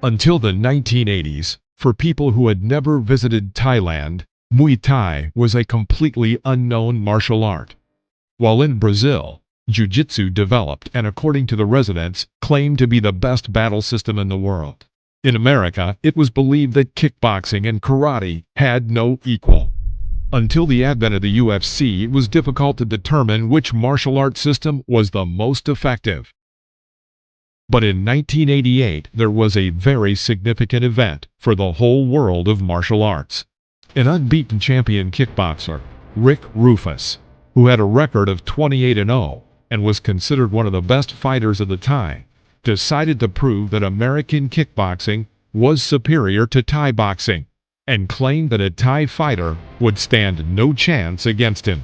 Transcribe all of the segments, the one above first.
Until the 1980s, for people who had never visited Thailand, Muay Thai was a completely unknown martial art. While in Brazil, Jiu-Jitsu developed and, according to the residents, claimed to be the best battle system in the world. In America, it was believed that kickboxing and karate had no equal. Until the advent of the UFC, it was difficult to determine which martial art system was the most effective. But in 1988, there was a very significant event for the whole world of martial arts. An unbeaten champion kickboxer, Rick Rufus, who had a record of 28-0 and was considered one of the best fighters of the time, decided to prove that American kickboxing was superior to Thai boxing and claimed that a Thai fighter would stand no chance against him.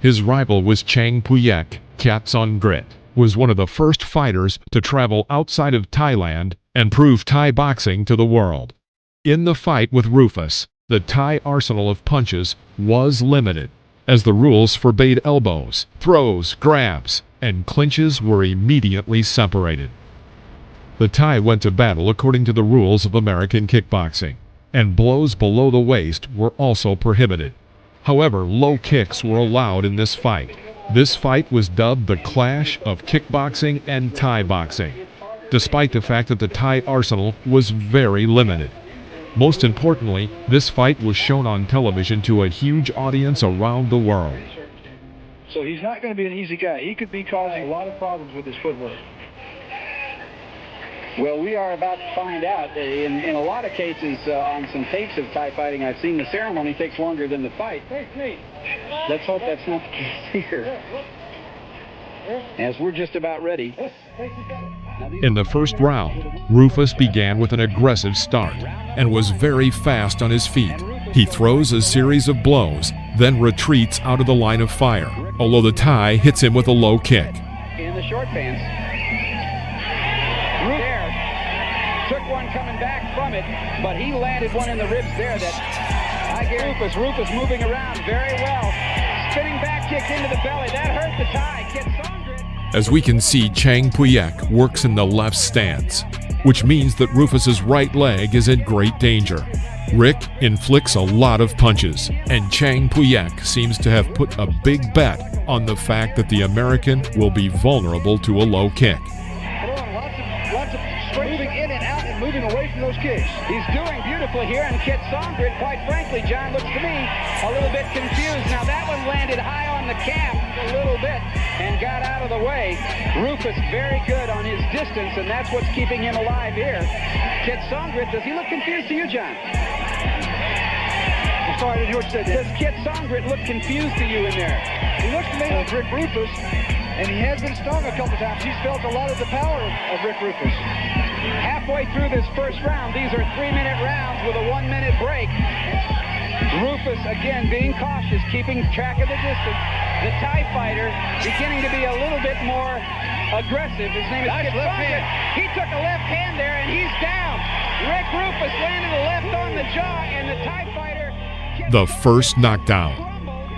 His rival was Chang Puyek. Khat Songrit was one of the first fighters to travel outside of Thailand and prove Thai boxing to the world. In the fight with Rufus, the Thai arsenal of punches was limited, as the rules forbade elbows, throws, grabs, and clinches were immediately separated. The Thai went to battle according to the rules of American kickboxing, and blows below the waist were also prohibited. However, low kicks were allowed in this fight. This fight was dubbed the Clash of Kickboxing and Thai Boxing, despite the fact that the Thai arsenal was very limited. Most importantly, this fight was shown on television to a huge audience around the world. So he's not going to be an easy guy. He could be causing a lot of problems with his footwork. Well, we are about to find out. In a lot of cases, on some tapes of Thai fighting, I've seen the ceremony takes longer than the fight. Let's hope that's not the case here, as we're just about ready. In the first round, Rufus began with an aggressive start and was very fast on his feet. He throws a series of blows, then retreats out of the line of fire, although the Thai hits him with a low kick. In the short pants. Took one coming back from it, but he landed one in the ribs there that I guarantee Rufus moving around very well. Spinning back kick into the belly. That hurt the Thai. Khat Songrit. As we can see, Chang Puyek works in the left stance, which means that Rufus's right leg is in great danger. Rick inflicts a lot of punches, and Chang Puyek seems to have put a big bet on the fact that the American will be vulnerable to a low kick. Lots of moving in and out and moving away from those kicks. He's doing beautifully here, and Khat Songrit, quite frankly, John, looks to me a little bit confused. Now that one landed high on the calf a little bit and got out of the way. Rufus very good on his distance, and that's what's keeping him alive here. Khat Songrit, does he look confused to you, John? I'm sorry, I didn't hear what you said. Does Khat Songrit look confused to you in there? He looks to me like Rick Rufus, and he has been stung a couple times. He's felt a lot of the power of Rick Rufus. Halfway through this first round, these are 3-minute rounds with a 1-minute break. Rufus, again, being cautious, keeping track of the distance. The Thai fighter beginning to be a little bit more aggressive. His name is Khat Songrit. He took a left hand there, and he's down. Rick Rufus landed a left on the jaw, and the Thai fighter... The first knockdown.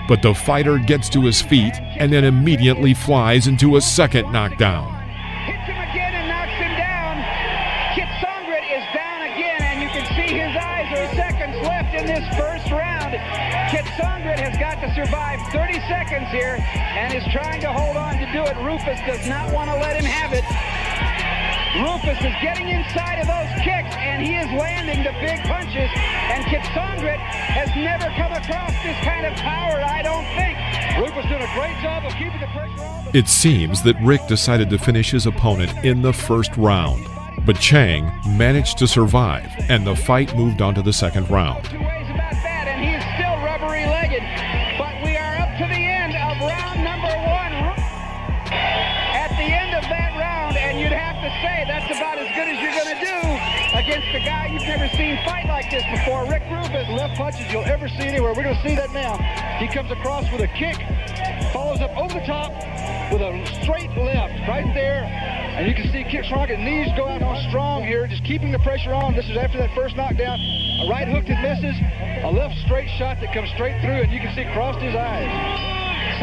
But the fighter gets to his feet and then immediately flies into a second knockdown. Hits him again and knocks him down. Khat Songrit is down again, and you can see his eyes are seconds left in this first round. Khat Songrit has got to survive 30 seconds here and is trying to hold on to do it. Rufus does not want to let him have it. Rufus is getting inside of those kicks, and he is landing the big punches. And Khat Songrit has never come across this kind of power, I don't think. Rufus did a great job of keeping the pressure on. It seems that Rick decided to finish his opponent in the first round, but Chang managed to survive, and the fight moved on to the second round. Two ways about that, and he is still rubbery-legged. But we are up to the end of round number 1. At the end of that round, and you'd have to say that's about as good as you're going to do against a guy you've never seen fight like this before. Rick Rufus. Left punches you'll ever see anywhere. We're going to see that now. He comes across with a kick, follows up over the top with a straight left right there. And you can see Khat Songrit knees go out on strong here, just keeping the pressure on. This is after that first knockdown. A right hook that misses, a left straight shot that comes straight through, and you can see crossed his eyes.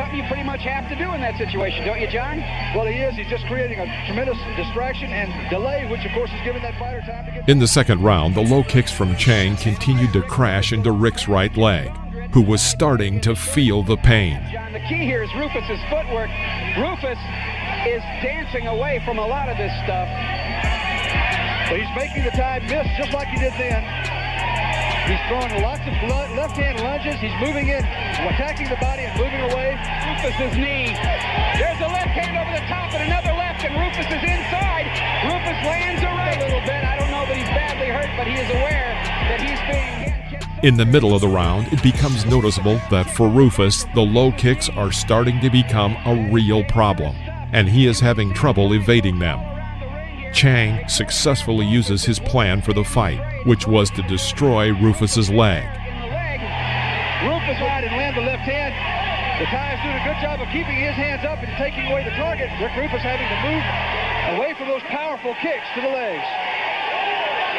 something you pretty much have to do in that situation, don't you, John? Well, he is. He's just creating a tremendous distraction and delay, which, of course, is giving that fighter time to get... In the second round, the low kicks from Chang continued to crash into Rick's right leg, who was starting to feel the pain. John, the key here is Rufus's footwork. Rufus is dancing away from a lot of this stuff. But he's making the time miss just like he did then. He's throwing lots of left-hand lunges. He's moving in, attacking the body and moving away. Rufus's knee. There's a left hand over the top and another left, and Rufus is inside. Rufus lands a right a little bit. I don't know that he's badly hurt, but he is aware that he's being... In the middle of the round, it becomes noticeable that for Rufus, the low kicks are starting to become a real problem, and he is having trouble evading them. Chang successfully uses his plan for the fight, which was to destroy Rufus's leg. Rufus wide and land the left hand. The Thai is doing a good job of keeping his hands up and taking away the target. Rick Rufus having to move away from those powerful kicks to the legs.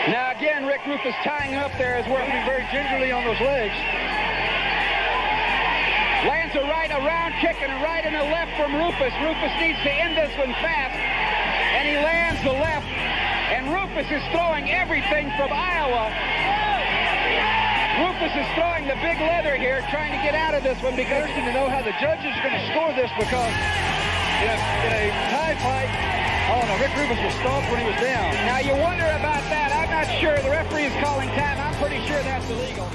Now again, Rick Rufus tying up there as we're Moving very gingerly on those legs. lands a right, a round kick, and a right and a left from Rufus. Rufus needs to end this one fast. And he lands the left, and Rufus is throwing everything from Iowa. Rufus is throwing the big leather here, trying to get out of this one because... Interesting to know how the judges are going to score this because in a tie fight, oh no, Rick Rufus was stomped when he was down. Now you wonder about that. I'm not sure. The referee is calling time. I'm pretty sure that's illegal.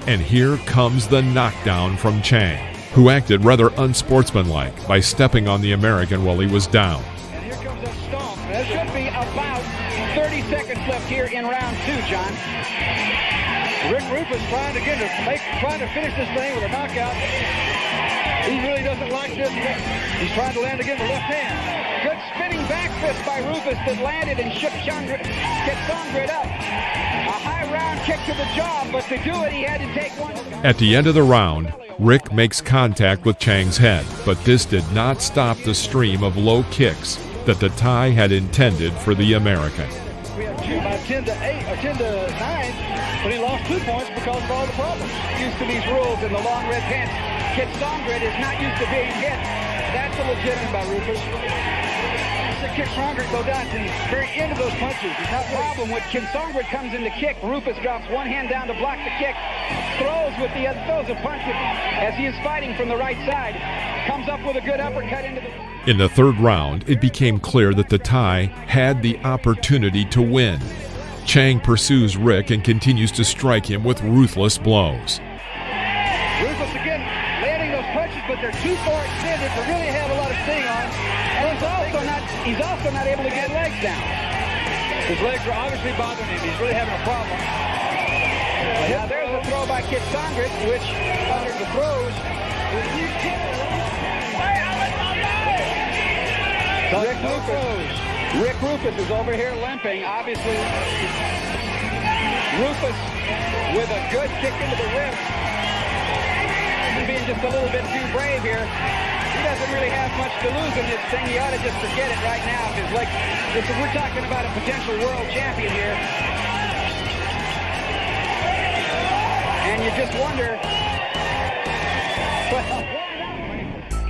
And here comes the knockdown from Chang, who acted rather unsportsmanlike by stepping on the American while he was down. There should be about 30 seconds left here in round two, John. Rick Rufus trying to finish this thing with a knockout. He really doesn't like this. He's trying to land again the left hand. Good spinning back fist by Rufus that landed and shook Kitsongrid up. A high round kick to the jaw, but to do it, he had to take one. At the end of the round, Rick makes contact with Chang's head, but this did not stop the stream of low kicks that the Thai had intended for the American. We have two by 10 to 8 or 10 to 9, but he lost 2 points because of all the problems. Used to these rules in the long red pants. Kitsongrid is not used to being hit. That's a legitimate by Rufus. Kitsongrid go down to the very end of those punches. The problem when Kitsongrid comes in to kick, Rufus drops one hand down to block the kick, throws a punch as he is fighting from the right side, comes up with a good uppercut into the... In the third round, it became clear that the Thai had the opportunity to win. Chang pursues Rick and continues to strike him with ruthless blows. Rufus again landing those punches, but they're too far extended to really have a lot of sting on. And he's also not able to get legs down. His legs are obviously bothering him. He's really having a problem. Now there's a throw by Kitsongrid, which under the throws. Rick Rufus is over here limping, obviously. Rufus with a good kick into the ribs. He's being just a little bit too brave here. He doesn't really have much to lose in this thing. He ought to just forget it right now. Because we're talking about a potential world champion here. And you just wonder...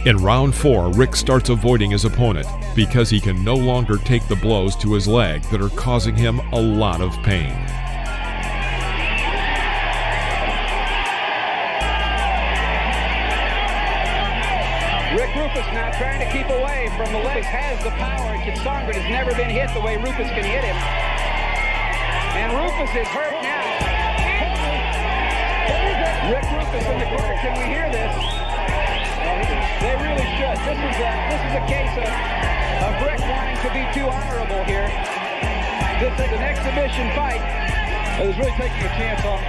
In round 4, Rick starts avoiding his opponent because he can no longer take the blows to his leg that are causing him a lot of pain. Rick Rufus now trying to keep away from the legs, has the power. Kitsongrid has never been hit the way Rufus can hit him. And Rufus is hurt now. Rick Rufus in the corner, can we hear this? They really should. This is a case of Rick wanting to be too honorable here. This is an exhibition fight. He was really taking a chance on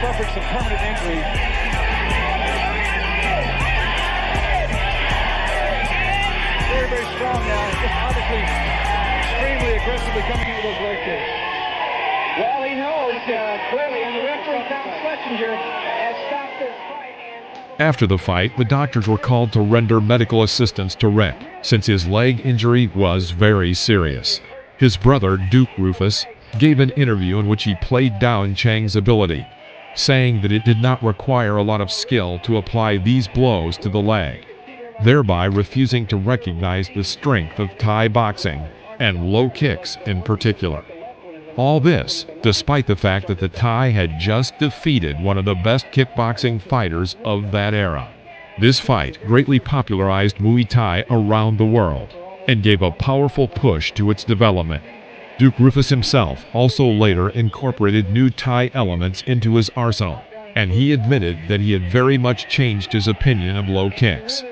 suffering some permanent injury. Very, very strong now. Just obviously extremely aggressively coming in with those leg kicks. Well, he knows clearly, and the referee, Tom Schlesinger, has stopped this fight. After the fight, the doctors were called to render medical assistance to Rick, since his leg injury was very serious. His brother, Duke Rufus, gave an interview in which he played down Chang's ability, saying that it did not require a lot of skill to apply these blows to the leg. thereby refusing to recognize the strength of Thai boxing, and low kicks in particular. All this, despite the fact that the Thai had just defeated one of the best kickboxing fighters of that era. This fight greatly popularized Muay Thai around the world, and gave a powerful push to its development. Duke Roufus himself also later incorporated new Thai elements into his arsenal, and he admitted that he had very much changed his opinion of low kicks.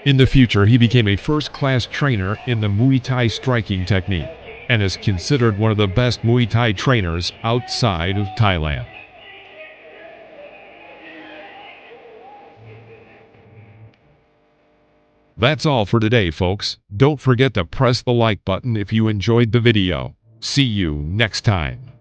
In the future, he became a first-class trainer in the Muay Thai striking technique, and is considered one of the best Muay Thai trainers outside of Thailand. That's all for today, folks. Don't forget to press the like button if you enjoyed the video. See you next time.